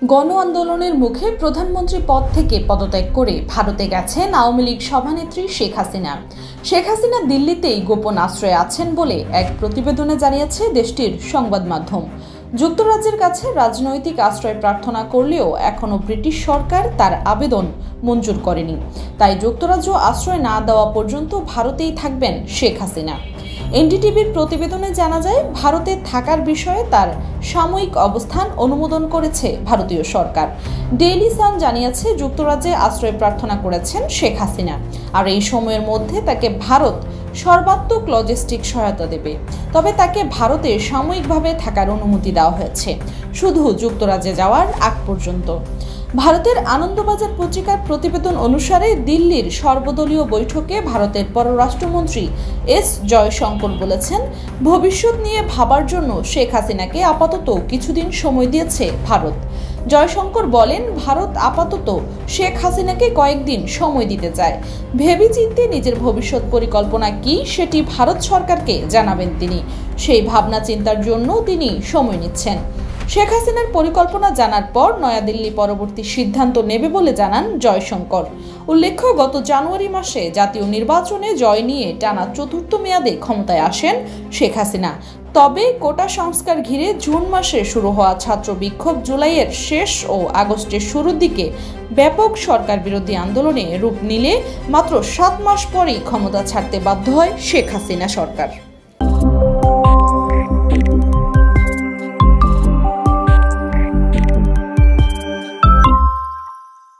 গণ আন্দোলনের মুখে প্রধানমন্ত্রী পদ থেকে পদত্যাগ করে ভারতে গেছেন আওয়ামী লীগ সভানেত্রী শেখ হাসিনা। শেখ হাসিনা দিল্লিতেই গোপন আশ্রয়ে আছেন বলে এক প্রতিবেদনে জানিয়েছে দেশটির সংবাদ মাধ্যম। যুক্তরাজ্যের কাছে রাজনৈতিক আশ্রয় প্রার্থনা করলেও এখনও ব্রিটিশ সরকার তার আবেদন মঞ্জুর করেনি। তাই যুক্তরাজ্য আশ্রয় না দেওয়া পর্যন্ত ভারতেই থাকবেন শেখ হাসিনা। এনডিটিভির প্রতিবেদনে জানা যায়, ভারতে থাকার বিষয়ে তার সাময়িক অবস্থান অনুমোদন করেছে ভারতীয় সরকার। ডেইলি সান জানিয়েছে, যুক্তরাজ্যে আশ্রয় প্রার্থনা করেছেন শেখ হাসিনা, আর এই সময়ের মধ্যে তাকে ভারত সর্বাত্মক লজিস্টিক সহায়তা দেবে। তবে তাকে ভারতে সাময়িকভাবে থাকার অনুমতি দেওয়া হয়েছে, শুধু যুক্তরাজ্যে যাওয়ার আগ পর্যন্ত। ভারতের আনন্দবাজার পত্রিকার প্রতিবেদন অনুসারে দিল্লির সর্বদলীয় বৈঠকে ভারতের পররাষ্ট্রমন্ত্রী এস জয়শঙ্কর বলেছেন, ভবিষ্যৎ নিয়ে ভাবার জন্য শেখ হাসিনাকে আপাতত কিছুদিন সময় দিয়েছে ভারত। জয়শঙ্কর বলেন, ভারত আপাতত শেখ হাসিনাকে কয়েকদিন সময় দিতে চায়। ভেবেচিন্তে নিজের ভবিষ্যৎ পরিকল্পনা কি সেটি ভারত সরকারকে জানাবেন তিনি। সেই ভাবনা চিন্তার জন্য তিনি সময় নিচ্ছেন। শেখ হাসিনার পরিকল্পনা জানার পর নয়াদিল্লি পরবর্তী সিদ্ধান্ত নেবে বলে জানান জয়শঙ্কর। উল্লেখ্য, গত জানুয়ারি মাসে জাতীয় নির্বাচনে জয় নিয়ে টানা চতুর্থ মেয়াদে ক্ষমতায় আসেন শেখ হাসিনা। তবে কোটা সংস্কার ঘিরে জুন মাসে শুরু হওয়া ছাত্র বিক্ষোভ জুলাইয়ের শেষ ও আগস্টের শুরুর দিকে ব্যাপক সরকার বিরোধী আন্দোলনে রূপ নিলে মাত্র 7 মাস পরেই ক্ষমতা ছাড়তে বাধ্য হয় শেখ হাসিনা সরকার।